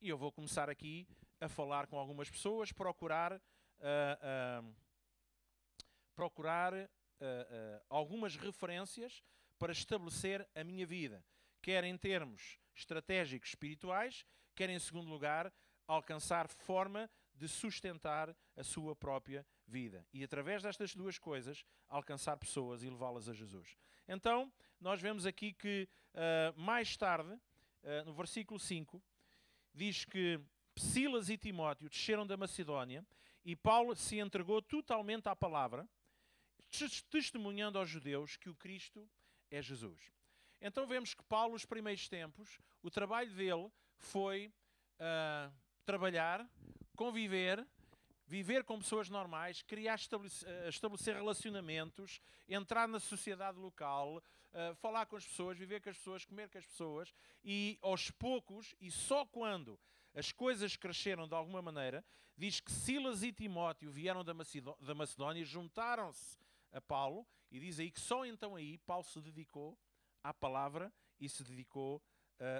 E eu vou começar aqui a falar com algumas pessoas, procurar algumas referências para estabelecer a minha vida, quer em termos estratégicos espirituais, quer em segundo lugar, alcançar forma de sustentar a sua própria vida. E através destas duas coisas, alcançar pessoas e levá-las a Jesus. Então, nós vemos aqui que mais tarde, no versículo 5, diz que Silas e Timóteo desceram da Macedónia e Paulo se entregou totalmente à palavra, testemunhando aos judeus que o Cristo é Jesus. Então vemos que Paulo, nos primeiros tempos, o trabalho dele foi trabalhar, conviver, viver com pessoas normais, criar, estabelecer relacionamentos, entrar na sociedade local, falar com as pessoas, viver com as pessoas, comer com as pessoas, e aos poucos, e só quando as coisas cresceram de alguma maneira, diz que Silas e Timóteo vieram da Macedónia, juntaram-se a Paulo, e diz aí que só então aí Paulo se dedicou à palavra e se dedicou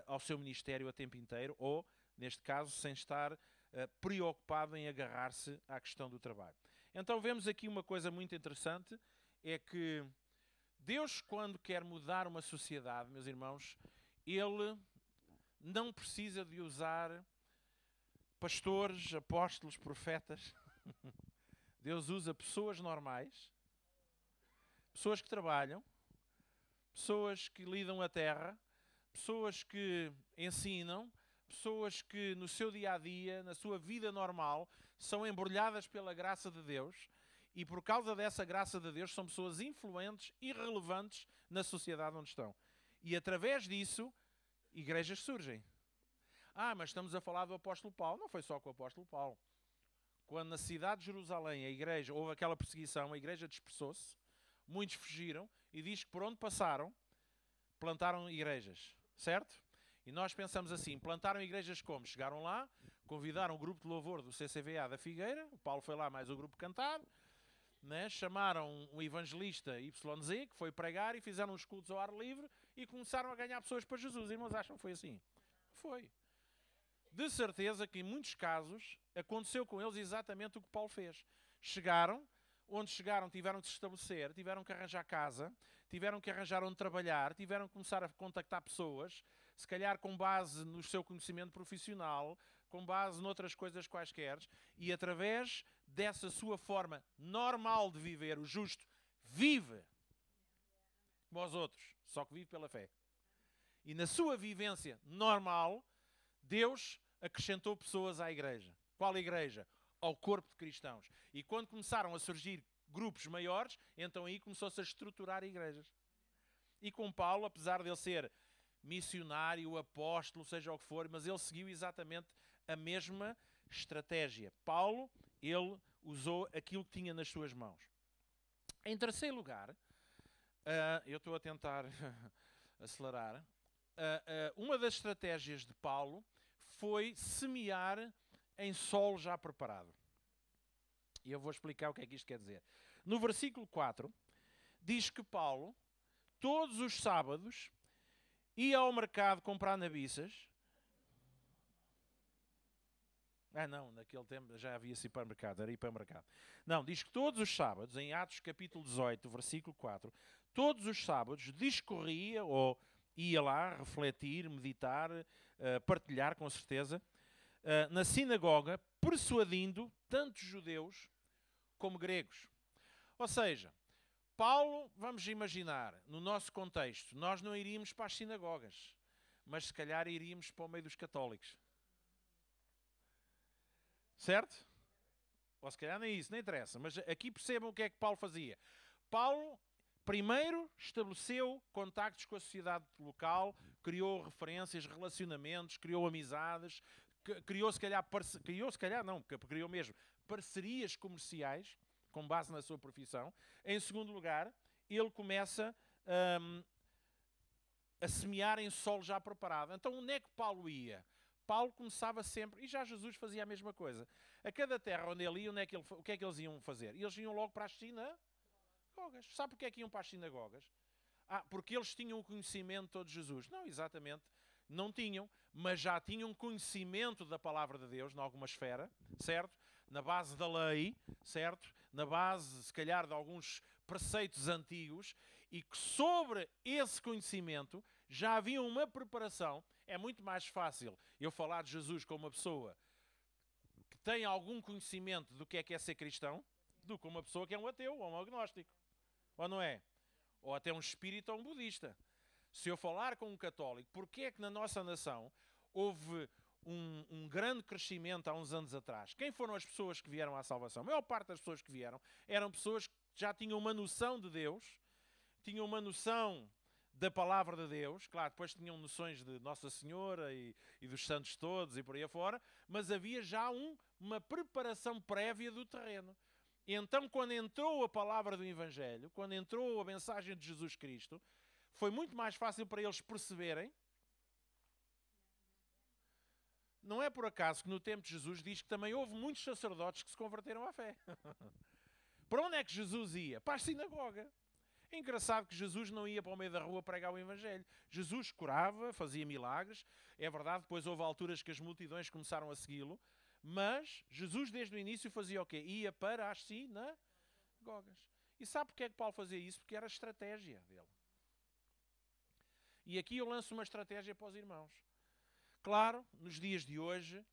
ao seu ministério a tempo inteiro, ou, neste caso, sem estar preocupado em agarrar-se à questão do trabalho. Então vemos aqui uma coisa muito interessante, é que Deus, quando quer mudar uma sociedade, meus irmãos, Ele não precisa de usar pastores, apóstolos, profetas. Deus usa pessoas normais, pessoas que trabalham, pessoas que lidam a terra, pessoas que ensinam, pessoas que no seu dia-a-dia, na sua vida normal, são embrulhadas pela graça de Deus e por causa dessa graça de Deus são pessoas influentes e relevantes na sociedade onde estão. E através disso, igrejas surgem. Mas estamos a falar do apóstolo Paulo. Não foi só com o apóstolo Paulo. Quando na cidade de Jerusalém a igreja, houve aquela perseguição, a igreja dispersou-se, muitos fugiram e diz que por onde passaram, plantaram igrejas, certo? E nós pensamos assim, plantaram igrejas como? Chegaram lá, convidaram o grupo de louvor do CCVA da Figueira, o Paulo foi lá mais o grupo cantar, né? Chamaram um evangelista YZ, que foi pregar e fizeram uns cultos ao ar livre e começaram a ganhar pessoas para Jesus. Irmãos, acham que foi assim? Foi. De certeza que em muitos casos aconteceu com eles exatamente o que Paulo fez. Chegaram, onde chegaram tiveram que se estabelecer, tiveram que arranjar casa, tiveram que arranjar onde trabalhar, tiveram que começar a contactar pessoas, se calhar com base no seu conhecimento profissional, com base noutras coisas quaisquer, e através dessa sua forma normal de viver, o justo vive como os outros, só que vive pela fé. E na sua vivência normal, Deus acrescentou pessoas à igreja. Qual igreja? Ao corpo de cristãos. E quando começaram a surgir grupos maiores, então aí começou-se a estruturar igrejas. E com Paulo, apesar de ele ser missionário, apóstolo, seja o que for, mas ele seguiu exatamente a mesma estratégia. Paulo, ele usou aquilo que tinha nas suas mãos. Em terceiro lugar, eu estou a tentar acelerar, uma das estratégias de Paulo foi semear em solo já preparado. E eu vou explicar o que é que isto quer dizer. No versículo 4, diz que Paulo, todos os sábados, ia ao mercado comprar nabiças. Não, naquele tempo já havia supermercado, era ir para o mercado. Não, diz que todos os sábados, em Atos capítulo 18, versículo 4, todos os sábados discorria, ou ia lá refletir, meditar, partilhar com certeza, na sinagoga, persuadindo tanto judeus como gregos. Ou seja, Paulo, vamos imaginar, no nosso contexto, nós não iríamos para as sinagogas, mas se calhar iríamos para o meio dos católicos. Certo? Ou se calhar nem isso, nem interessa. Mas aqui percebam o que é que Paulo fazia. Paulo, primeiro, estabeleceu contactos com a sociedade local, criou referências, relacionamentos, criou amizades, criou mesmo parcerias comerciais, com base na sua profissão. Em segundo lugar, ele começa a semear em solo já preparado. Então, onde é que Paulo ia? Paulo começava sempre, e já Jesus fazia a mesma coisa. A cada terra onde ele ia, o que é que eles iam fazer? Eles iam logo para as sinagogas. Sabe porquê é que iam para as sinagogas? Porque eles tinham o conhecimento todo de Jesus. Não, exatamente. Não tinham, mas já tinham conhecimento da palavra de Deus, em alguma esfera, certo? Na base da lei, certo? Na base, se calhar, de alguns preceitos antigos, e que sobre esse conhecimento já havia uma preparação. É muito mais fácil eu falar de Jesus como uma pessoa que tem algum conhecimento do que é ser cristão, do que uma pessoa que é um ateu ou um agnóstico. Ou não é? Ou até um espírita ou um budista. Se eu falar com um católico, porque é que na nossa nação houve um grande crescimento há uns anos atrás? Quem foram as pessoas que vieram à salvação? A maior parte das pessoas que vieram eram pessoas que já tinham uma noção de Deus, tinham uma noção da palavra de Deus. Claro, depois tinham noções de Nossa Senhora e dos santos todos e por aí afora, mas havia já uma preparação prévia do terreno. E então, quando entrou a palavra do Evangelho, quando entrou a mensagem de Jesus Cristo, foi muito mais fácil para eles perceberem. Não é por acaso que no tempo de Jesus diz que também houve muitos sacerdotes que se converteram à fé. Para onde é que Jesus ia? Para a sinagoga. É engraçado que Jesus não ia para o meio da rua pregar o Evangelho. Jesus curava, fazia milagres. É verdade, depois houve alturas que as multidões começaram a segui-lo. Mas Jesus desde o início fazia o quê? Ia para as sinagogas. E sabe porque é que Paulo fazia isso? Porque era a estratégia dele. E aqui eu lanço uma estratégia para os irmãos. Claro, nos dias de hoje,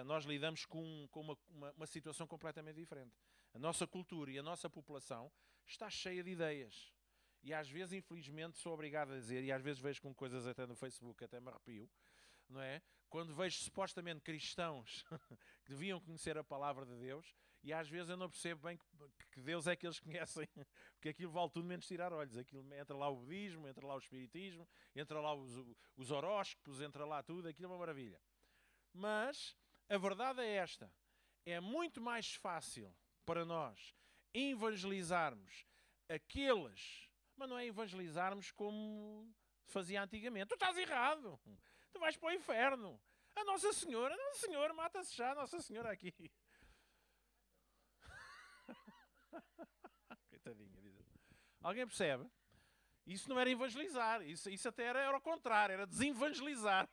nós lidamos com uma situação completamente diferente. A nossa cultura e a nossa população está cheia de ideias. E às vezes, infelizmente, sou obrigado a dizer, e às vezes vejo com coisas até no Facebook, até me arrepio, não é? Quando vejo supostamente cristãos que deviam conhecer a palavra de Deus, e às vezes eu não percebo bem que Deus é que eles conhecem, porque aquilo vale tudo menos tirar olhos. Aquilo, entra lá o budismo, entra lá o espiritismo, entra lá os horóscopos, entra lá tudo, aquilo é uma maravilha. Mas a verdade é esta: é muito mais fácil para nós evangelizarmos aqueles, mas não é evangelizarmos como fazia antigamente. Tu estás errado, tu vais para o inferno. A Nossa Senhora, mata-se já, Nossa Senhora aqui. Coitadinha, diz. Alguém percebe? Isso não era evangelizar, isso até era o contrário, era desevangelizar.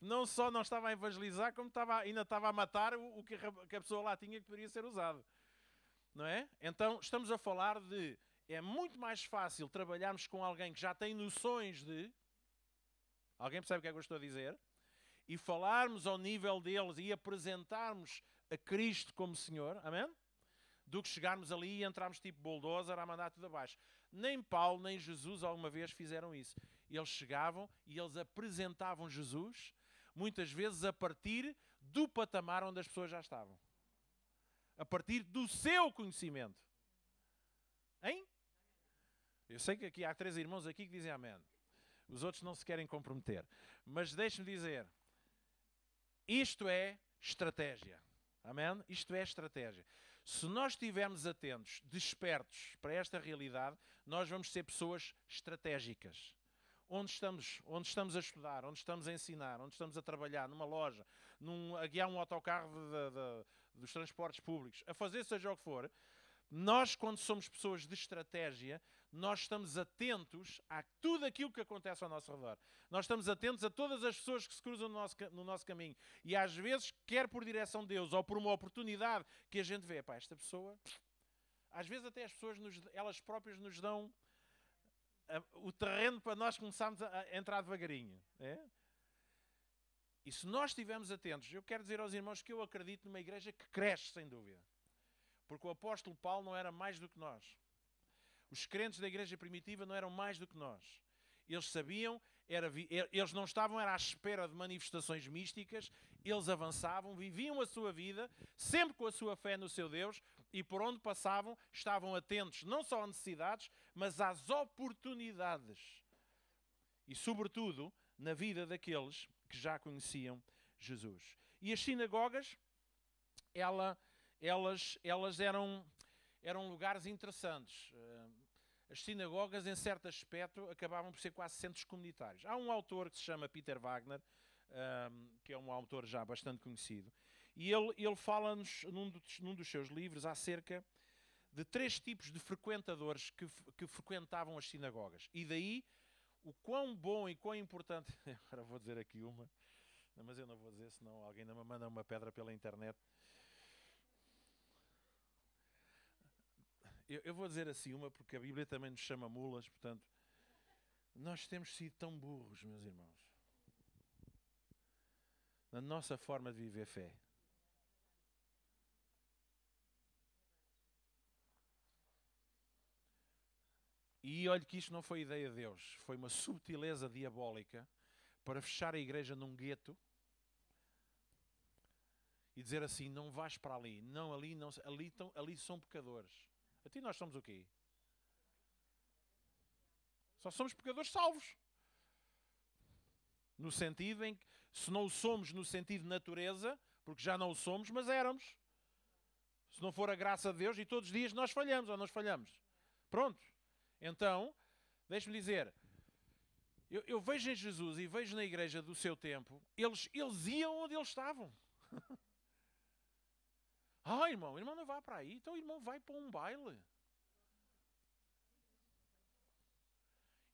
Não só não estava a evangelizar, como ainda estava a matar o que a pessoa lá tinha que poderia ser usado. Não é? Então estamos a falar de... É muito mais fácil trabalharmos com alguém que já tem noções de... Alguém percebe o que é que eu estou a dizer? E falarmos ao nível deles e apresentarmos a Cristo como Senhor. Amém? Do que chegarmos ali e entrarmos tipo bulldozer a mandar tudo abaixo. Nem Paulo, nem Jesus alguma vez fizeram isso. Eles chegavam e eles apresentavam Jesus, muitas vezes a partir do patamar onde as pessoas já estavam. A partir do seu conhecimento. Hein? Eu sei que aqui há 3 irmãos aqui que dizem amém. Os outros não se querem comprometer. Mas deixe-me dizer, isto é estratégia. Amém? Isto é estratégia. Se nós estivermos atentos, despertos para esta realidade, nós vamos ser pessoas estratégicas. Onde estamos a estudar, onde estamos a ensinar, onde estamos a trabalhar, numa loja, a guiar um autocarro dos transportes públicos, a fazer seja o que for, nós, quando somos pessoas de estratégia, nós estamos atentos a tudo aquilo que acontece ao nosso redor. Nós estamos atentos a todas as pessoas que se cruzam no nosso caminho. E às vezes, quer por direção de Deus ou por uma oportunidade que a gente vê, pá, esta pessoa... Às vezes até as pessoas, elas próprias nos dão o terreno para nós começarmos a entrar devagarinho. É? E se nós estivermos atentos, eu quero dizer aos irmãos que eu acredito numa igreja que cresce, sem dúvida. Porque o apóstolo Paulo não era mais do que nós. Os crentes da igreja primitiva não eram mais do que nós. Eles sabiam, eles não estavam à espera de manifestações místicas, eles avançavam, viviam a sua vida, sempre com a sua fé no seu Deus, e por onde passavam estavam atentos não só às necessidades, mas às oportunidades. E sobretudo na vida daqueles que já conheciam Jesus. E as sinagogas, elas eram lugares interessantes. As sinagogas, em certo aspecto, acabavam por ser quase centros comunitários. Há um autor que se chama Peter Wagner, que é um autor já bastante conhecido, e ele fala-nos, num dos seus livros, acerca de 3 tipos de frequentadores que frequentavam as sinagogas. E daí o quão bom e quão importante... Agora vou dizer aqui uma, mas eu não vou dizer, senão alguém não me manda uma pedra pela internet. Eu vou dizer assim uma, porque a Bíblia também nos chama mulas, portanto, nós temos sido tão burros, meus irmãos, na nossa forma de viver fé. E olhe que isto não foi ideia de Deus, foi uma subtileza diabólica para fechar a igreja num gueto e dizer assim, não vais para ali, não, ali, não, ali são pecadores. A ti nós somos o quê? Só somos pecadores salvos. No sentido em que, se não o somos no sentido de natureza, porque já não o somos, mas éramos. Se não for a graça de Deus, e todos os dias nós falhamos, ou nós falhamos. Pronto. Então, deixe-me dizer, eu vejo em Jesus e vejo na igreja do seu tempo, eles iam onde eles estavam. Irmão, o irmão não vai para aí, então o irmão vai para um baile.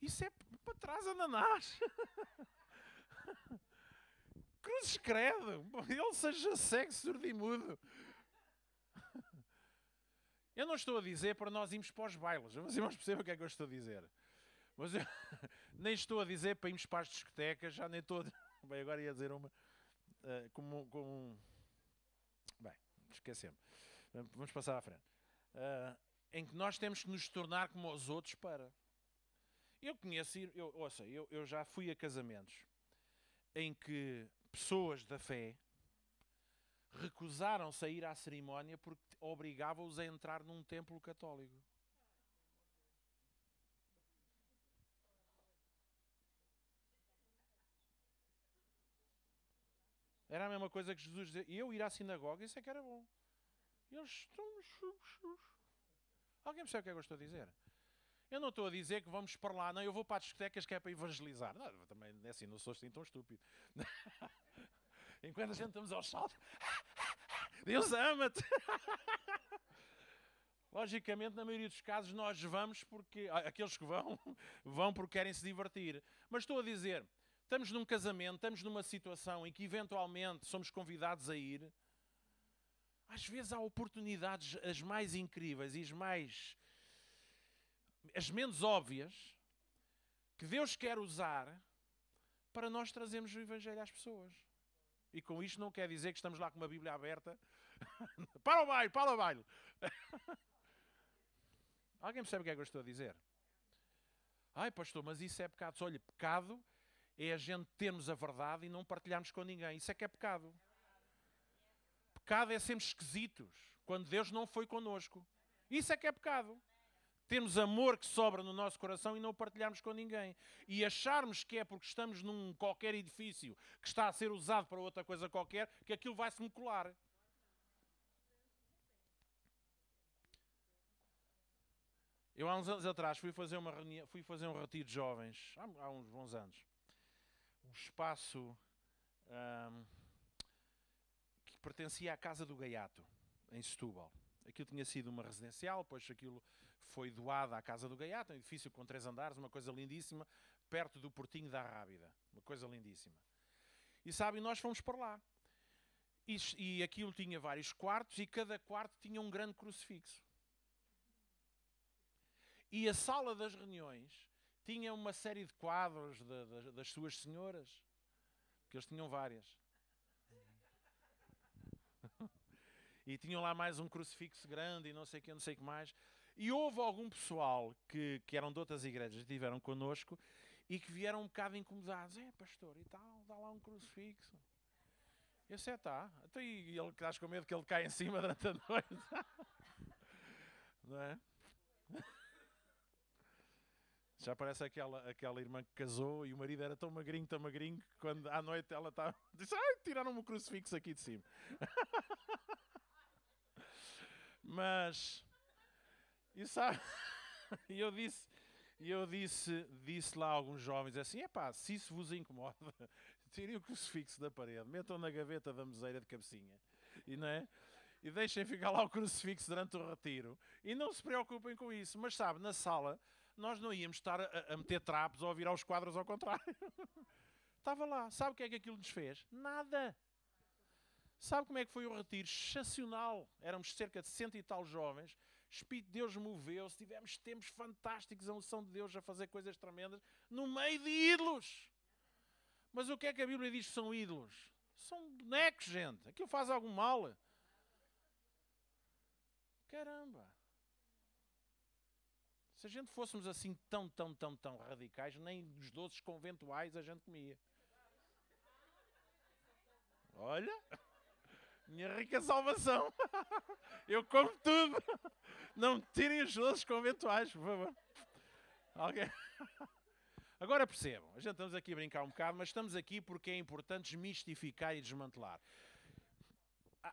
Isso é para trás, ananás. Cruzes credo. Ele seja cego, surdo e mudo. Eu não estou a dizer para nós irmos para os bailes. Os irmãos percebem o que é que eu estou a dizer. Mas eu nem estou a dizer para irmos para as discotecas. Já nem estou... Bem, agora ia dizer uma... Bem, esquecemos. Vamos passar à frente. Em que nós temos que nos tornar como os outros para... Eu conheço... Eu já fui a casamentos em que pessoas da fé recusaram-se a ir à cerimónia porque obrigava-os a entrar num templo católico. Era a mesma coisa que Jesus dizia. E eu ir à sinagoga, isso é que era bom. E eles estão... Alguém percebe o que é que eu estou a dizer? Eu não estou a dizer que vamos para lá. Não, eu vou para as discotecas que é para evangelizar. Não, também é assim, não sou assim tão estúpido. Enquanto a gente estamos aos saltos... Deus ama-te! Logicamente, na maioria dos casos, nós vamos porque... Aqueles que vão porque querem se divertir. Mas estou a dizer, estamos num casamento, estamos numa situação em que eventualmente somos convidados a ir. Às vezes há oportunidades as mais incríveis e as menos óbvias que Deus quer usar para nós trazermos o Evangelho às pessoas. E com isto não quer dizer que estamos lá com uma Bíblia aberta. Para o baile, para o baile. Alguém percebe o que é que eu estou a dizer? Ai, pastor, mas isso é pecado. Olha, pecado é a gente termos a verdade e não partilharmos com ninguém. Isso é que é pecado. Pecado é sermos esquisitos quando Deus não foi connosco. Isso é que é pecado. Termos amor que sobra no nosso coração e não partilharmos com ninguém. E acharmos que é porque estamos num qualquer edifício que está a ser usado para outra coisa qualquer, que aquilo vai-se-me colar. Eu há uns anos atrás fui fazer um retiro de jovens, há uns bons anos. Um espaço que pertencia à Casa do Gaiato, em Setúbal. Aquilo tinha sido uma residencial, depois aquilo foi doado à Casa do Gaiato, um edifício com 3 andares, uma coisa lindíssima, perto do Portinho da Rábida. Uma coisa lindíssima. E sabem, nós fomos para lá. E aquilo tinha vários quartos e cada quarto tinha um grande crucifixo. E a sala das reuniões tinha uma série de quadros das suas senhoras, que eles tinham várias. E tinham lá mais um crucifixo grande e não sei o que mais. E houve algum pessoal que eram de outras igrejas que estiveram connosco e que vieram um bocado incomodados. Pastor, e tal, dá lá um crucifixo. Eu sei, tá. Então, e ele, estás com medo que ele caia em cima durante a noite? Não é? Já parece aquela irmã que casou e o marido era tão magrinho, que quando à noite ela disse, tiraram-me o crucifixo aqui de cima. Mas, e sabe, e eu disse lá a alguns jovens assim, se isso vos incomoda, tirem o crucifixo da parede, metam na gaveta da meseira de cabecinha, e, não é? E deixem ficar lá o crucifixo durante o retiro, e não se preocupem com isso. Mas sabe, na sala nós não íamos estar a meter trapos ou a virar os quadros ao contrário. Estava lá. Sabe o que é que aquilo nos fez? Nada. Sabe como é que foi o retiro? Excepcional. Éramos cerca de 100 e tal jovens. O Espírito de Deus moveu-se. Tivemos tempos fantásticos, a unção de Deus a fazer coisas tremendas no meio de ídolos. Mas o que é que a Bíblia diz que são ídolos? São bonecos, gente. Aquilo faz algum mal. Caramba. Se a gente fôssemos assim tão radicais, nem dos doces conventuais a gente comia. Olha, minha rica salvação. Eu como tudo. Não me tirem os doces conventuais, por favor. Alguém? Agora percebam, a gente estamos aqui a brincar um bocado, mas estamos aqui porque é importante desmistificar e desmantelar.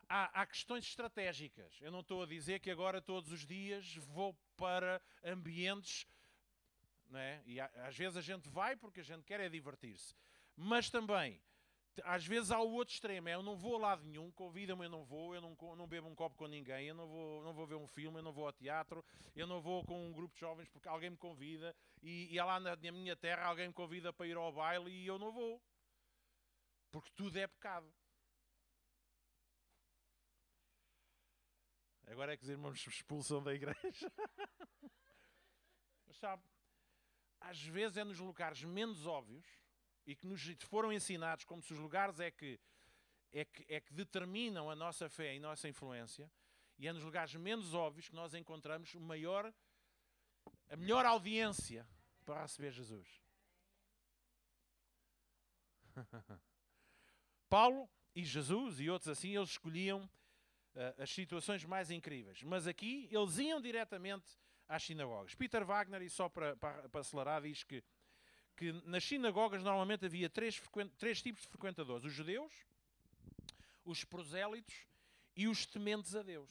Há questões estratégicas. Eu não estou a dizer que agora todos os dias vou para ambientes, não é? E às vezes a gente vai porque a gente quer é divertir-se. Mas também, às vezes há o outro extremo, eu não vou a lado nenhum, convidam-me, eu não bebo um copo com ninguém, eu não vou ver um filme, eu não vou ao teatro, eu não vou com um grupo de jovens porque alguém me convida e lá na minha terra alguém me convida para ir ao baile e eu não vou. Porque tudo é pecado. Agora é que os irmãos se expulsam da igreja. Mas sabe, às vezes é nos lugares menos óbvios e que nos foram ensinados como se os lugares é que determinam a nossa fé e a nossa influência, e é nos lugares menos óbvios que nós encontramos a melhor audiência para receber Jesus. Paulo e Jesus e outros assim, eles escolhiam as situações mais incríveis. Mas aqui eles iam diretamente às sinagogas. Peter Wagner, e só para acelerar, diz que nas sinagogas normalmente havia três tipos de frequentadores. Os judeus, os prosélitos e os tementes a Deus.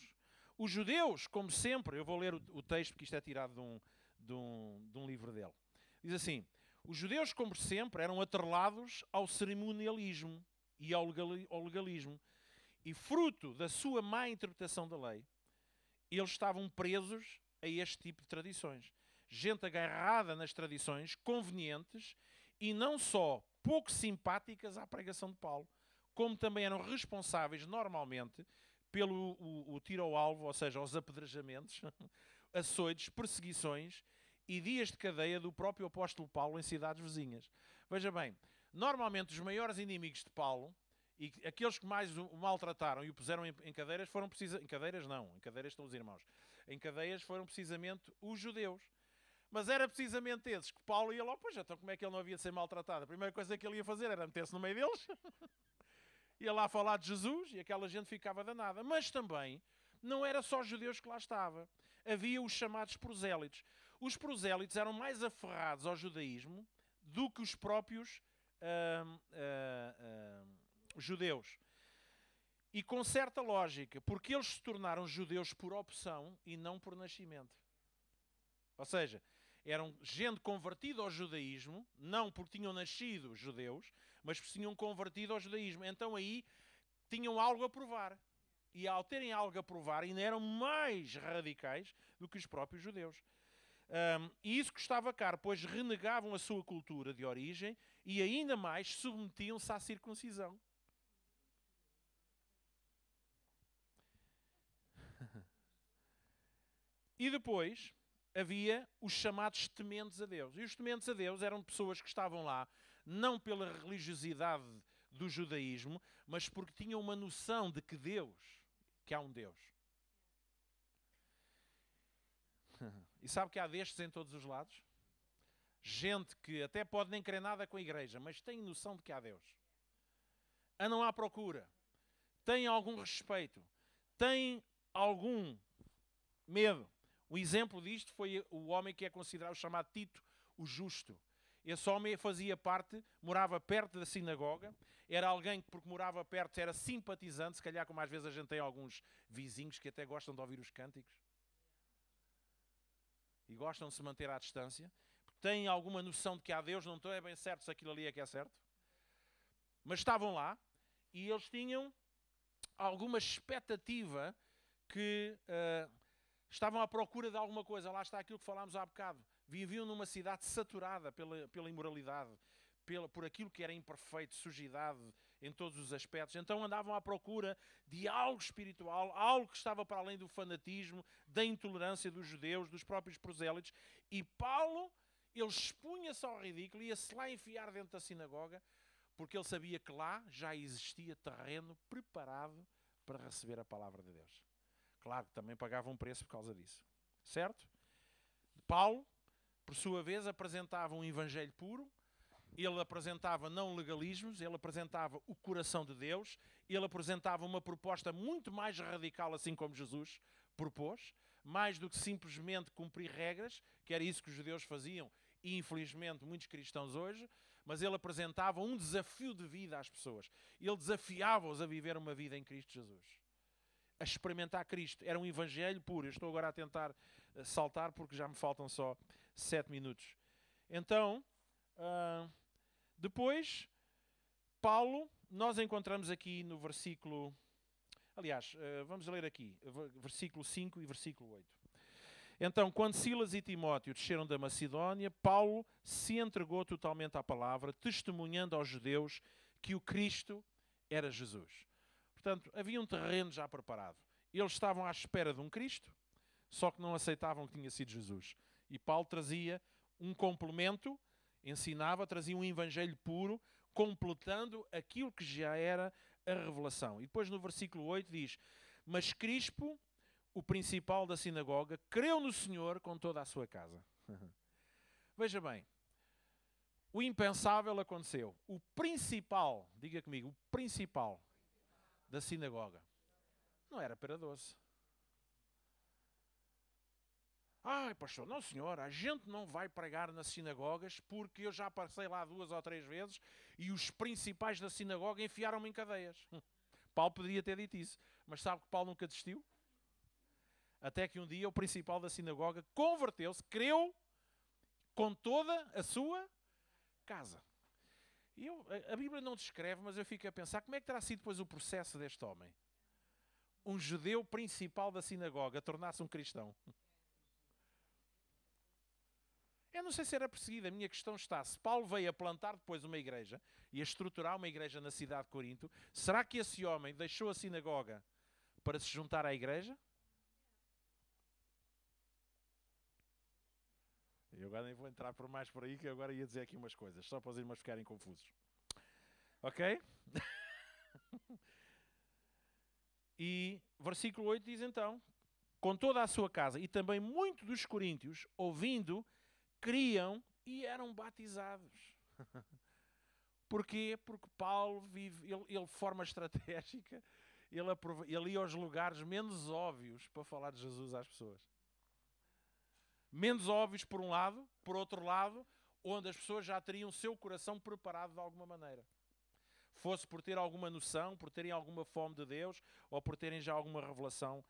Os judeus, como sempre, eu vou ler o texto porque isto é tirado de um livro dele. Diz assim, os judeus, como sempre, eram atrelados ao cerimonialismo e ao legalismo. E fruto da sua má interpretação da lei, eles estavam presos a este tipo de tradições. Gente agarrada nas tradições convenientes e não só pouco simpáticas à pregação de Paulo, como também eram responsáveis normalmente pelo o tiro ao alvo, ou seja, os apedrejamentos, açoites, perseguições e dias de cadeia do próprio apóstolo Paulo em cidades vizinhas. Veja bem, normalmente os maiores inimigos de Paulo e aqueles que mais o maltrataram e o puseram em cadeiras foram precisamente... Em cadeiras não, em cadeiras estão os irmãos. Em cadeias foram precisamente os judeus. Mas era precisamente esses que Paulo ia lá, pois então como é que ele não havia de ser maltratado? A primeira coisa que ele ia fazer era meter-se no meio deles. Ia lá falar de Jesus e aquela gente ficava danada. Mas também não era só judeus que lá estava. Havia os chamados prosélitos. Os prosélitos eram mais aferrados ao judaísmo do que os próprios judeus. E com certa lógica, porque eles se tornaram judeus por opção e não por nascimento. Ou seja, eram gente convertida ao judaísmo, não porque tinham nascido judeus, mas porque tinham convertido ao judaísmo. Então aí tinham algo a provar. E ao terem algo a provar, ainda eram mais radicais do que os próprios judeus. E isso custava caro, pois renegavam a sua cultura de origem e ainda mais submetiam-se à circuncisão. E depois havia os chamados tementes a Deus. E os tementes a Deus eram pessoas que estavam lá, não pela religiosidade do judaísmo, mas porque tinham uma noção de que há um Deus. E sabe que há destes em todos os lados? Gente que até pode nem crer nada com a igreja, mas tem noção de que há Deus. Andam à procura. Têm algum respeito. Têm algum medo. O exemplo disto foi o homem que é considerado, chamado Tito, o Justo. Esse homem fazia parte, morava perto da sinagoga, era alguém que, porque morava perto, era simpatizante, se calhar como às vezes a gente tem alguns vizinhos que até gostam de ouvir os cânticos. E gostam de se manter à distância, porque têm alguma noção de que há Deus, não estou bem certo se aquilo ali é que é certo. Mas estavam lá e eles tinham alguma expectativa que estavam à procura de alguma coisa. Lá está aquilo que falámos há bocado. Viviam numa cidade saturada pela imoralidade, por aquilo que era imperfeito, sujidade em todos os aspectos. Então andavam à procura de algo espiritual, algo que estava para além do fanatismo, da intolerância dos judeus, dos próprios prosélitos. E Paulo, ele expunha-se ao ridículo, ia-se lá enfiar dentro da sinagoga, porque ele sabia que lá já existia terreno preparado para receber a palavra de Deus. Claro que também pagava um preço por causa disso. Certo? Paulo, por sua vez, apresentava um evangelho puro. Ele apresentava não legalismos, ele apresentava o coração de Deus, ele apresentava uma proposta muito mais radical, assim como Jesus propôs, mais do que simplesmente cumprir regras, que era isso que os judeus faziam, e infelizmente muitos cristãos hoje, mas ele apresentava um desafio de vida às pessoas. Ele desafiava-os a viver uma vida em Cristo Jesus, a experimentar Cristo. Era um evangelho puro. Eu estou agora a tentar saltar porque já me faltam só 7 minutos. Então, depois, Paulo, nós encontramos aqui no versículo... Aliás, vamos ler aqui, versículo 5 e versículo 8. Então, quando Silas e Timóteo desceram da Macedónia, Paulo se entregou totalmente à palavra, testemunhando aos judeus que o Cristo era Jesus. Portanto, havia um terreno já preparado. Eles estavam à espera de um Cristo, só que não aceitavam que tinha sido Jesus. E Paulo trazia um complemento, ensinava, trazia um evangelho puro, completando aquilo que já era a revelação. E depois no versículo 8 diz: mas Crispo, o principal da sinagoga, creu no Senhor com toda a sua casa. Veja bem, o impensável aconteceu. O principal, diga comigo, o principal da sinagoga não era pera doce. Ai, pastor, não senhor, a gente não vai pregar nas sinagogas porque eu já passei lá 2 ou 3 vezes e os principais da sinagoga enfiaram-me em cadeias. Paulo poderia ter dito isso, mas sabe que Paulo nunca desistiu? Até que um dia o principal da sinagoga converteu-se, creu com toda a sua casa. E a Bíblia não descreve, mas eu fico a pensar como é que terá sido depois o processo deste homem. Um judeu principal da sinagoga tornar-se um cristão. Eu não sei se era perseguido, a minha questão está, se Paulo veio a plantar depois uma igreja e a estruturar uma igreja na cidade de Corinto, será que esse homem deixou a sinagoga para se juntar à igreja? Eu agora nem vou entrar por mais por aí, que eu agora ia dizer aqui umas coisas, só para os irmãos ficarem confusos. Ok? E versículo 8 diz então: com toda a sua casa, e também muitos dos coríntios, ouvindo, criam e eram batizados. Porquê? Porque Paulo vive, ele de forma estratégica, ele ia aos lugares menos óbvios para falar de Jesus às pessoas. Menos óbvios por um lado, por outro lado, onde as pessoas já teriam o seu coração preparado de alguma maneira. Fosse por ter alguma noção, por terem alguma fome de Deus, ou por terem já alguma revelação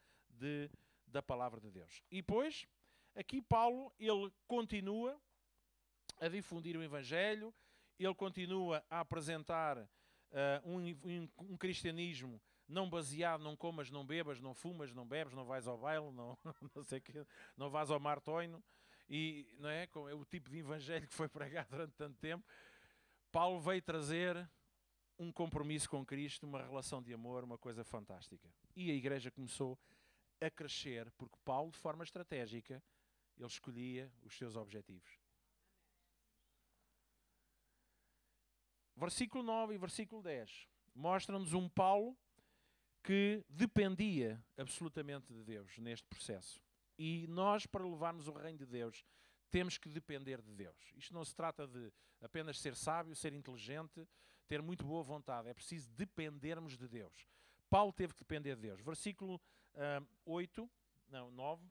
da palavra de Deus. E depois, aqui Paulo, ele continua a difundir o Evangelho, ele continua a apresentar um cristianismo não baseado, não comas, não bebas, não fumas, não bebes, não vais ao baile, não, não sei quê, não vais ao mar toino, e não é o tipo de evangelho que foi pregado durante tanto tempo. Paulo veio trazer um compromisso com Cristo, uma relação de amor, uma coisa fantástica. E a igreja começou a crescer, porque Paulo, de forma estratégica, ele escolhia os seus objetivos. Versículo 9 e versículo 10 mostram-nos um Paulo que dependia absolutamente de Deus neste processo. E nós, para levarmos o reino de Deus, temos que depender de Deus. Isto não se trata de apenas ser sábio, ser inteligente, ter muito boa vontade. É preciso dependermos de Deus. Paulo teve que depender de Deus. Versículo 9.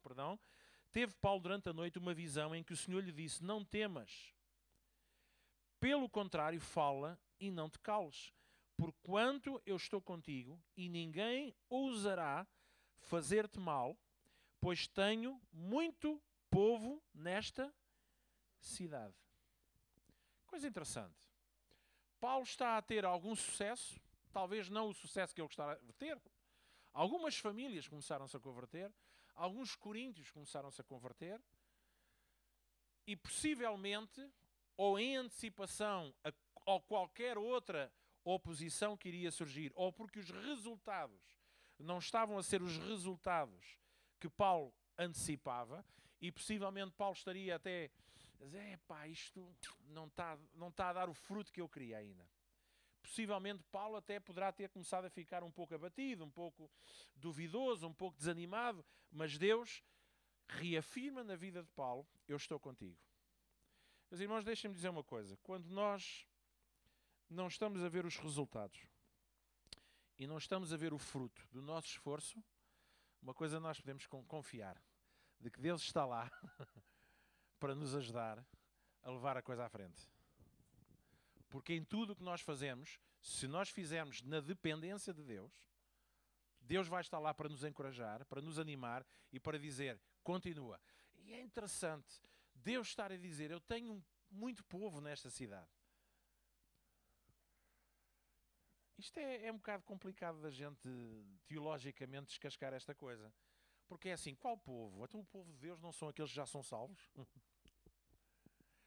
Teve Paulo durante a noite uma visão em que o Senhor lhe disse: não temas. Pelo contrário, fala e não te cales. Porquanto eu estou contigo e ninguém ousará fazer-te mal, pois tenho muito povo nesta cidade. Coisa interessante. Paulo está a ter algum sucesso, talvez não o sucesso que ele gostava de ter. Algumas famílias começaram-se a converter, alguns coríntios começaram-se a converter, E possivelmente, ou em antecipação ou qualquer outra oposição que iria surgir, ou porque os resultados não estavam a ser os resultados que Paulo antecipava, e possivelmente Paulo estaria até a dizer, epá, isto não está a dar o fruto que eu queria ainda. Possivelmente Paulo até poderá ter começado a ficar um pouco abatido, um pouco duvidoso, um pouco desanimado, mas Deus reafirma na vida de Paulo, eu estou contigo. Meus irmãos, deixem-me dizer uma coisa. Quando nós não estamos a ver os resultados e não estamos a ver o fruto do nosso esforço, uma coisa nós podemos confiar, de que Deus está lá para nos ajudar a levar a coisa à frente. Porque em tudo o que nós fazemos, se nós fizermos na dependência de Deus, Deus vai estar lá para nos encorajar, para nos animar e para dizer, continua. E é interessante Deus estar a dizer, eu tenho muito povo nesta cidade. Isto é um bocado complicado da gente teologicamente descascar esta coisa. Porque é assim, qual povo? Então o povo de Deus não são aqueles que já são salvos? O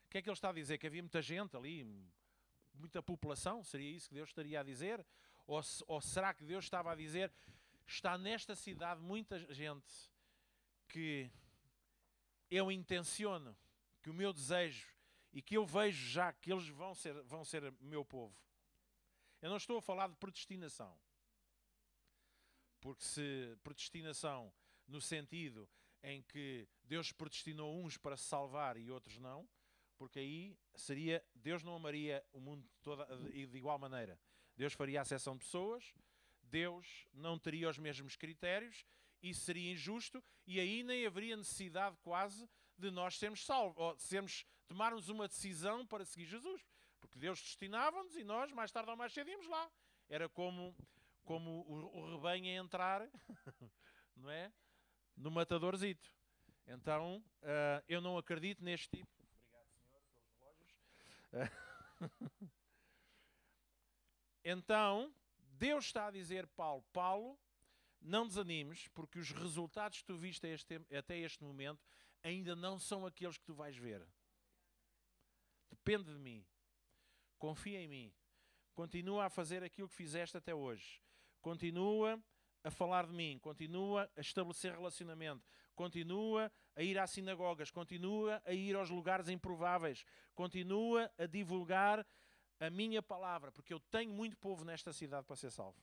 que é que ele está a dizer? Que havia muita gente ali, muita população? Seria isso que Deus estaria a dizer? Ou será que Deus estava a dizer, está nesta cidade muita gente que eu intenciono, que o meu desejo e que eu vejo já que eles vão ser meu povo? Eu não estou a falar de predestinação. Porque se predestinação no sentido em que Deus predestinou uns para se salvar e outros não, porque aí seria, Deus não amaria o mundo todo de igual maneira. Deus faria acessão de pessoas, Deus não teria os mesmos critérios, isso seria injusto, e aí nem haveria necessidade quase de nós sermos salvos, ou tomarmos uma decisão para seguir Jesus. Porque Deus destinava-nos e nós, mais tarde ou mais cedo, íamos lá. Era como o rebanho a entrar, não é? No matadorzito. Então, eu não acredito neste tipo. Obrigado, senhor, pelos relógios. Então, Deus está a dizer, Paulo, não desanimes, porque os resultados que tu viste até este momento ainda não são aqueles que tu vais ver. Depende de mim. Confia em mim. Continua a fazer aquilo que fizeste até hoje. Continua a falar de mim. Continua a estabelecer relacionamento. Continua a ir às sinagogas. Continua a ir aos lugares improváveis. Continua a divulgar a minha palavra. Porque eu tenho muito povo nesta cidade para ser salvo.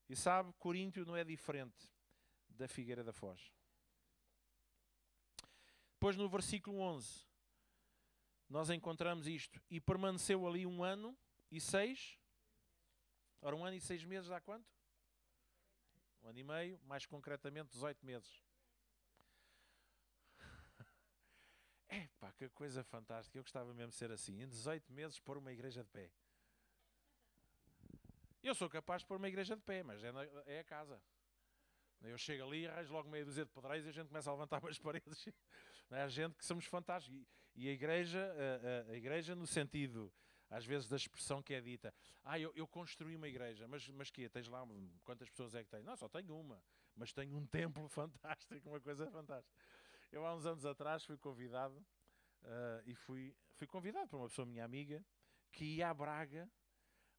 E sabe, Coríntio não é diferente da Figueira da Foz. Depois no versículo 11... nós encontramos isto. E permaneceu ali 1 ano e 6. Ora, 1 ano e 6 meses dá quanto? 1 ano e meio, mais concretamente 18 meses. Epá, que coisa fantástica. Eu gostava mesmo de ser assim. Em 18 meses pôr uma igreja de pé. Eu sou capaz de pôr uma igreja de pé, mas é a casa. Eu chego ali, arranjo logo meia dúzia de pedreiros e a gente começa a levantar umas paredes. Há gente que somos fantásticos. E a igreja no sentido, às vezes, da expressão que é dita. Eu construí uma igreja, mas que tens lá, quantas pessoas é que tens? Não, só tenho uma, mas tenho um templo fantástico, uma coisa fantástica. Eu há uns anos atrás fui convidado, e fui convidado por uma pessoa, minha amiga, que ia a Braga,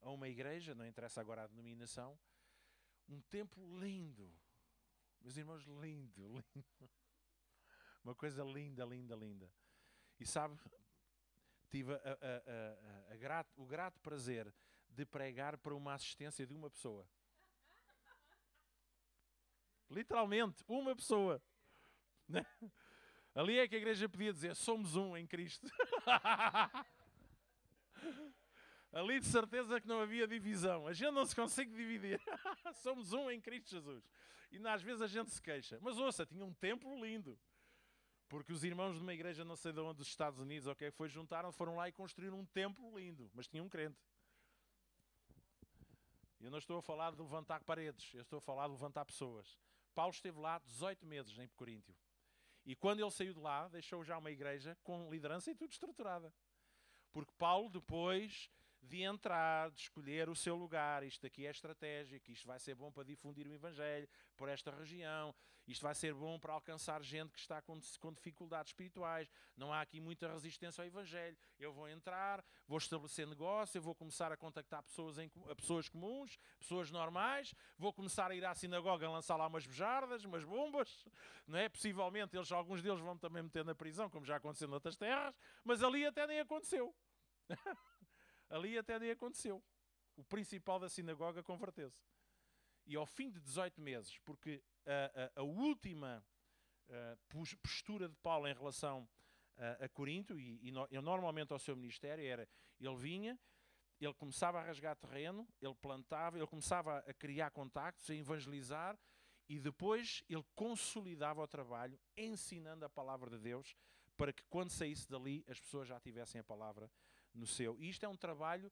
a uma igreja, não interessa agora a denominação, um templo lindo. Meus irmãos, lindo. Uma coisa linda, linda, linda. E sabe, tive o grato prazer de pregar para uma assistência de uma pessoa. Literalmente, uma pessoa. Ali é que a igreja podia dizer, somos um em Cristo. Ali de certeza que não havia divisão. A gente não se consegue dividir. Somos um em Cristo Jesus. E às vezes a gente se queixa. Mas ouça, tinha um templo lindo. Porque os irmãos de uma igreja, não sei de onde, dos Estados Unidos, foram lá e construíram um templo lindo. Mas tinha um crente. Eu não estou a falar de levantar paredes. Eu estou a falar de levantar pessoas. Paulo esteve lá 18 meses em Coríntio. E quando ele saiu de lá, deixou já uma igreja com liderança e tudo estruturada. Porque Paulo depois de entrar, de escolher o seu lugar. Isto aqui é estratégico, isto vai ser bom para difundir o Evangelho por esta região, isto vai ser bom para alcançar gente que está com dificuldades espirituais. Não há aqui muita resistência ao Evangelho. Eu vou entrar, vou estabelecer negócio, eu vou começar a contactar pessoas comuns, pessoas normais, vou começar a ir à sinagoga a lançar lá umas bejardas, umas bombas, não é? Possivelmente alguns deles vão também meter na prisão, como já aconteceu noutras terras, mas ali até nem aconteceu. Ali até nem aconteceu. O principal da sinagoga converteu-se. E ao fim de 18 meses, porque a última postura de Paulo em relação a Corinto, e normalmente ao seu ministério, era: ele vinha, ele começava a rasgar terreno, ele plantava, ele começava a criar contactos, a evangelizar, e depois ele consolidava o trabalho, ensinando a palavra de Deus, para que quando saísse dali as pessoas já tivessem a palavra no seu. E isto é um trabalho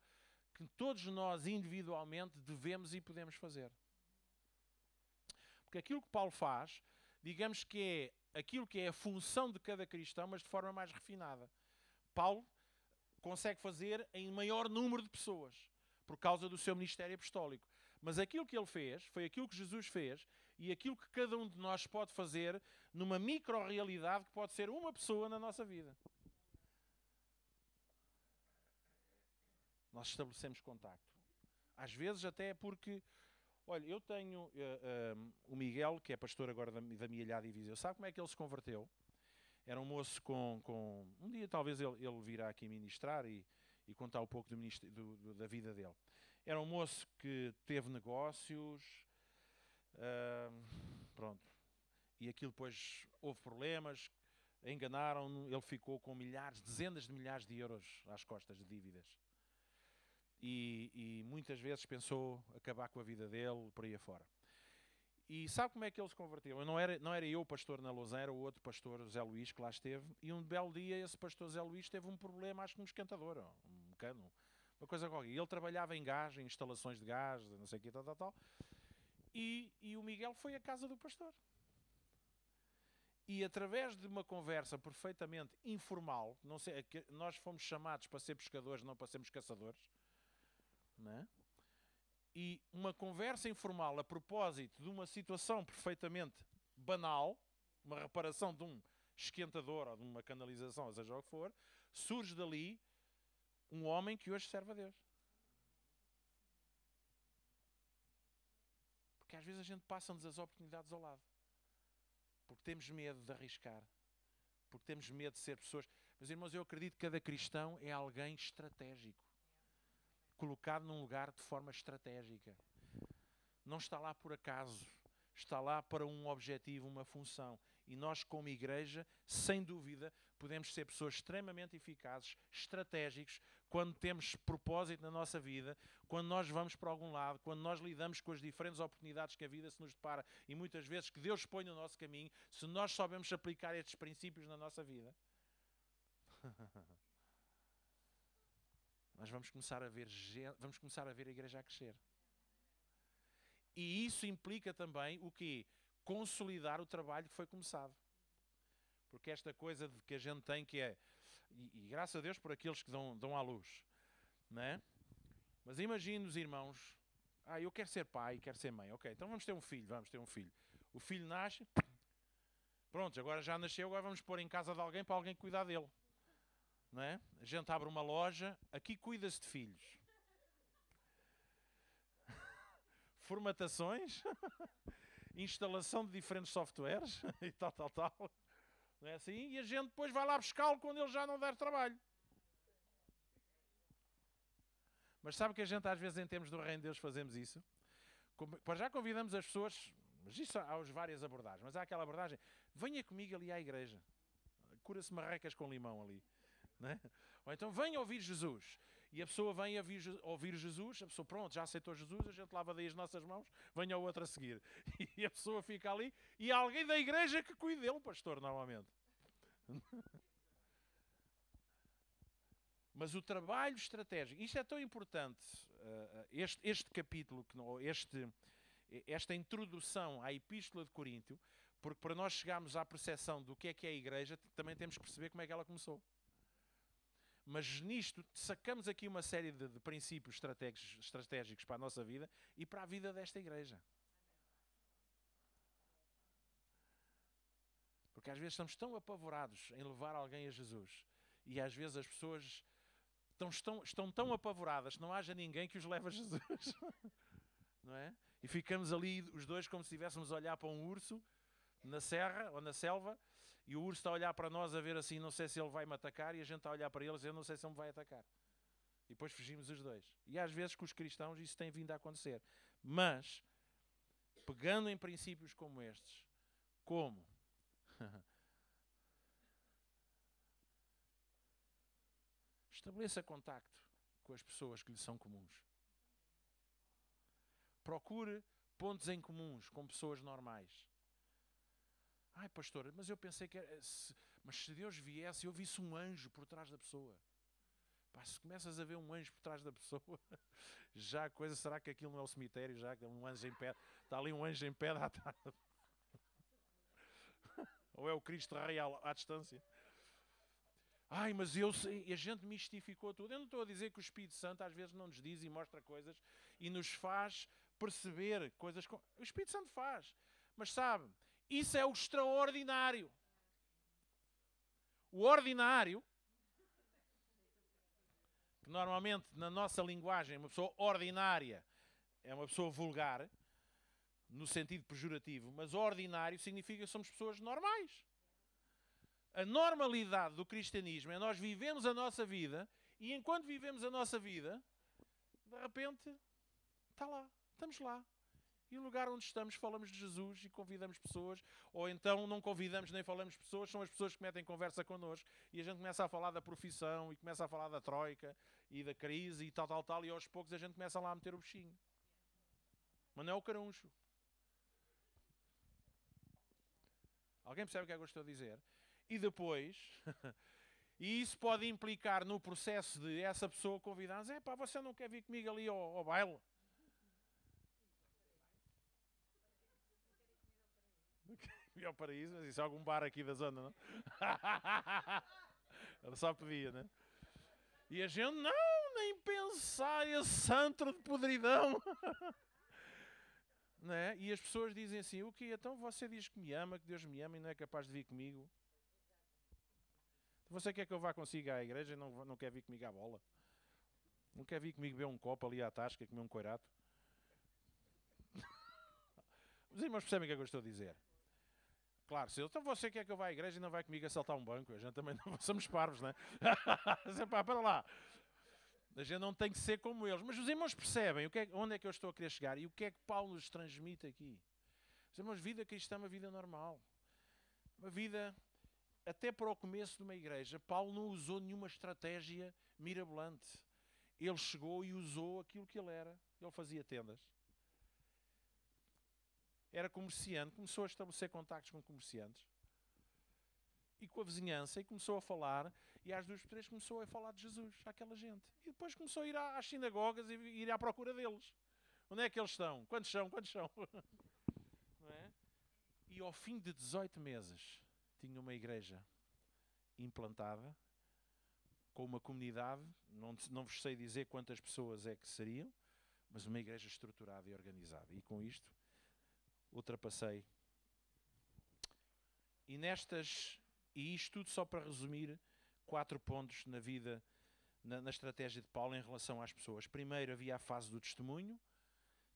que todos nós individualmente devemos e podemos fazer. Porque aquilo que Paulo faz, digamos que é aquilo que é a função de cada cristão, mas de forma mais refinada. Paulo consegue fazer em maior número de pessoas, por causa do seu ministério apostólico. Mas aquilo que ele fez, foi aquilo que Jesus fez, e aquilo que cada um de nós pode fazer numa micro-realidade que pode ser uma pessoa na nossa vida. Nós estabelecemos contacto. Às vezes até porque, olha, eu tenho o Miguel, que é pastor agora da minha ilhada e Viseu. Sabe como é que ele se converteu? Era um moço com um dia talvez ele virá aqui ministrar e contar um pouco da vida dele. Era um moço que teve negócios, pronto, e aquilo depois houve problemas, enganaram-no, ele ficou com dezenas de milhares de euros às costas de dívidas. E muitas vezes pensou acabar com a vida dele, por aí afora. E sabe como é que ele se converteu? Não era eu o pastor na Lousã, era o outro pastor, o Zé Luís, que lá esteve. E um belo dia esse pastor Zé Luís teve um problema, acho que um esquentador, um cano, uma coisa qualquer. E ele trabalhava em gás, em instalações de gás, não sei o que, tal. E o Miguel foi à casa do pastor. E através de uma conversa perfeitamente informal, não sei, nós fomos chamados para ser pescadores, não para sermos caçadores, não é? E uma conversa informal a propósito de uma situação perfeitamente banal, uma reparação de um esquentador ou de uma canalização, ou seja o que for, surge dali um homem que hoje serve a Deus. Porque às vezes a gente passa-nos as oportunidades ao lado. Porque temos medo de arriscar. Porque temos medo de ser pessoas... Mas, irmãos, eu acredito que cada cristão é alguém estratégico. Colocado num lugar de forma estratégica. Não está lá por acaso. Está lá para um objetivo, uma função. E nós, como igreja, sem dúvida, podemos ser pessoas extremamente eficazes, estratégicos, quando temos propósito na nossa vida, quando nós vamos para algum lado, quando nós lidamos com as diferentes oportunidades que a vida se nos depara e muitas vezes que Deus põe no nosso caminho, se nós soubermos aplicar estes princípios na nossa vida, nós vamos começar a ver a igreja a crescer. E isso implica também o quê? Consolidar o trabalho que foi começado. Porque esta coisa que a gente tem que é... E graças a Deus por aqueles que dão à luz. Não é? Mas imagine os irmãos... eu quero ser pai, quero ser mãe. Ok, então vamos ter um filho. O filho nasce... Pronto, agora já nasceu, agora vamos pôr em casa de alguém para alguém cuidar dele. Não é? A gente abre uma loja, aqui cuida-se de filhos. Formatações, instalação de diferentes softwares e tal. Não é assim? E a gente depois vai lá buscá-lo quando ele já não der trabalho. Mas sabe que a gente às vezes em termos do reino de Deus fazemos isso? Já convidamos as pessoas, mas isso há várias abordagens, mas há aquela abordagem, venha comigo ali à igreja, cura-se marrecas com limão ali. Não é? Ou então venha ouvir Jesus. E a pessoa vem ouvir Jesus, a pessoa pronto, já aceitou Jesus, a gente lava daí as nossas mãos, venha o outro a seguir. E a pessoa fica ali e há alguém da igreja que cuide dele, pastor, normalmente. Mas o trabalho estratégico, isto é tão importante, este capítulo, esta introdução à Epístola de Coríntio, porque para nós chegarmos à percepção do que é a igreja, também temos que perceber como é que ela começou. Mas nisto, sacamos aqui uma série de princípios estratégicos para a nossa vida e para a vida desta igreja. Porque às vezes estamos tão apavorados em levar alguém a Jesus. E às vezes as pessoas estão tão apavoradas que não haja ninguém que os leve a Jesus. Não é? E ficamos ali os dois como se estivéssemos a olhar para um urso na serra ou na selva, e o urso está a olhar para nós a ver assim, não sei se ele vai me atacar, e a gente está a olhar para ele e dizer, não sei se ele me vai atacar. E depois fugimos os dois. E às vezes com os cristãos isso tem vindo a acontecer. Mas, pegando em princípios como estes, como estabeleça contacto com as pessoas que lhe são comuns. Procure pontos em comuns com pessoas normais. Ai, pastor, mas eu pensei que era... Mas se Deus viesse, eu visse um anjo por trás da pessoa. Pá, se começas a ver um anjo por trás da pessoa, já a coisa, será que aquilo não é o cemitério? Já que um anjo em pedra, está ali um anjo em pedra atrás. Ou é o Cristo Real à distância? Ai, mas eu sei, e a gente mistificou tudo. Eu não estou a dizer que o Espírito Santo às vezes não nos diz e mostra coisas e nos faz perceber coisas. O Espírito Santo faz. Mas sabe, isso é o extraordinário. O ordinário, que normalmente na nossa linguagem uma pessoa ordinária é uma pessoa vulgar, no sentido pejorativo, mas ordinário significa que somos pessoas normais. A normalidade do cristianismo é nós vivemos a nossa vida e enquanto vivemos a nossa vida, de repente, está lá, estamos lá. E o lugar onde estamos falamos de Jesus e convidamos pessoas, ou então não convidamos nem falamos de pessoas, são as pessoas que metem conversa connosco e a gente começa a falar da profissão e começa a falar da troika e da crise e tal, e aos poucos a gente começa lá a meter o bichinho. Mas não é o caruncho. Alguém percebe o que é que eu estou a dizer? E depois, e isso pode implicar no processo de essa pessoa convidar-nos, pá, você não quer vir comigo ali ao baile? E ao paraíso, mas isso é algum bar aqui da zona, não? Ela só pedia, né? E a gente, não, nem pensar, esse antro de podridão. Né? E as pessoas dizem assim, o quê? Então você diz que me ama, que Deus me ama e não é capaz de vir comigo? Você quer que eu vá consigo à igreja e não quer vir comigo à bola? Não quer vir comigo beber um copo ali à tasca, comer um coirato? Os irmãos percebem o que é que eu estou a dizer? Claro, se então você quer que eu vá à igreja e não vai comigo assaltar um banco, a gente também não somos parvos, não é? Pá, para lá. A gente não tem que ser como eles. Mas os irmãos percebem onde é que eu estou a querer chegar e o que é que Paulo nos transmite aqui. Os irmãos, vida cristã é uma vida normal. Uma vida, até para o começo de uma igreja, Paulo não usou nenhuma estratégia mirabolante. Ele chegou e usou aquilo que ele era. Ele fazia tendas. Era comerciante, começou a estabelecer contactos com comerciantes e com a vizinhança e começou a falar e às 2 por 3 começou a falar de Jesus àquela gente. E depois começou a ir às sinagogas e ir à procura deles. Onde é que eles estão? Quantos são? Não é? E ao fim de 18 meses tinha uma igreja implantada com uma comunidade, não vos sei dizer quantas pessoas é que seriam, mas uma igreja estruturada e organizada. E com isto ultrapassei. E isto tudo só para resumir 4 pontos na vida, na estratégia de Paulo em relação às pessoas. Primeiro havia a fase do testemunho,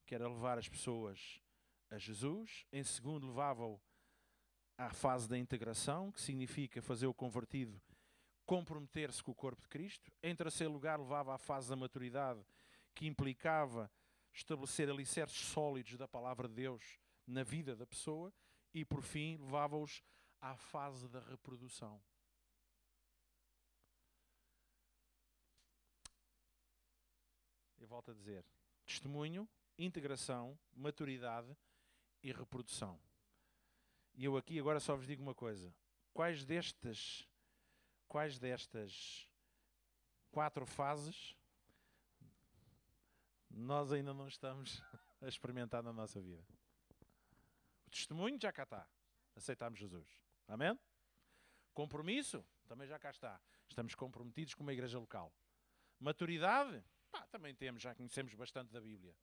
que era levar as pessoas a Jesus. Em segundo, levava-o à fase da integração, que significa fazer o convertido comprometer-se com o corpo de Cristo. Em terceiro lugar, levava à fase da maturidade, que implicava estabelecer alicerces sólidos da palavra de Deus na vida da pessoa. E, por fim, levava-os à fase da reprodução. Eu volto a dizer, testemunho, integração, maturidade e reprodução. E eu aqui agora só vos digo uma coisa. Quais destas 4 fases nós ainda não estamos a experimentar na nossa vida? O testemunho já cá está. Aceitámos Jesus. Amém? Compromisso? também já cá está. Estamos comprometidos com uma igreja local. Maturidade? Também temos, já conhecemos bastante da Bíblia.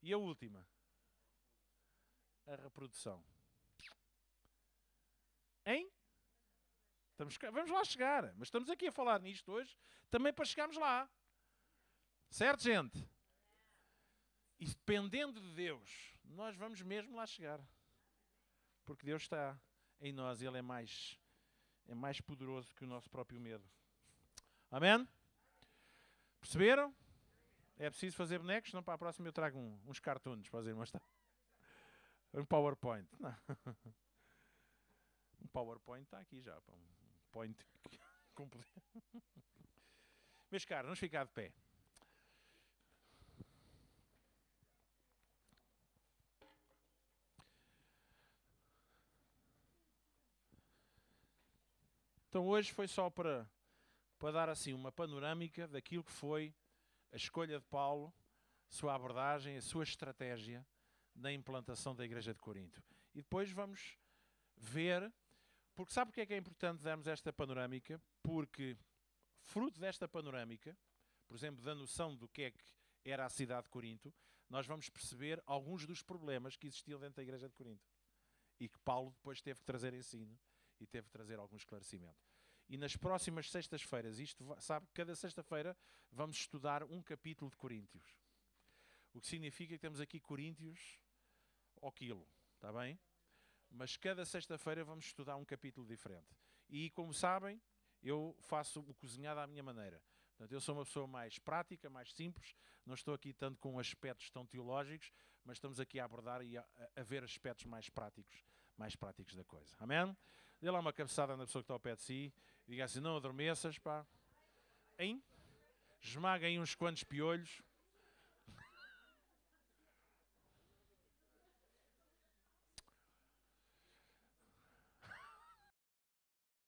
E a última? A reprodução. Hein? Vamos lá chegar. Mas estamos aqui a falar nisto hoje também para chegarmos lá. Certo, gente? E dependendo de Deus, nós vamos mesmo lá chegar. Porque Deus está em nós e Ele é mais poderoso que o nosso próprio medo. Amém? Perceberam? É preciso fazer bonecos, senão para a próxima eu trago uns cartoons para os irmãos. Um PowerPoint. Não. Um PowerPoint está aqui já. Um point com poder. Meus caros, vamos ficar de pé. Então hoje foi só para dar assim uma panorâmica daquilo que foi a escolha de Paulo, a sua abordagem, a sua estratégia na implantação da Igreja de Corinto. E depois vamos ver, porque sabe porque é que é importante darmos esta panorâmica? Porque fruto desta panorâmica, por exemplo, da noção do que é que era a cidade de Corinto, nós vamos perceber alguns dos problemas que existiam dentro da Igreja de Corinto. E que Paulo depois teve que trazer ensino e teve que trazer algum esclarecimento. E nas próximas sextas-feiras, sabe, cada sexta-feira vamos estudar um capítulo de Coríntios. O que significa que temos aqui Coríntios ao quilo, está bem? Mas cada sexta-feira vamos estudar um capítulo diferente. E como sabem, eu faço o cozinhado à minha maneira. Portanto, eu sou uma pessoa mais prática, mais simples, não estou aqui tanto com aspectos tão teológicos, mas estamos aqui a abordar e a ver aspectos mais práticos da coisa. Amém? Dê lá uma cabeçada na pessoa que está ao pé de si, e diga assim, não adormeças, pá. Hein? Esmaguem uns quantos piolhos.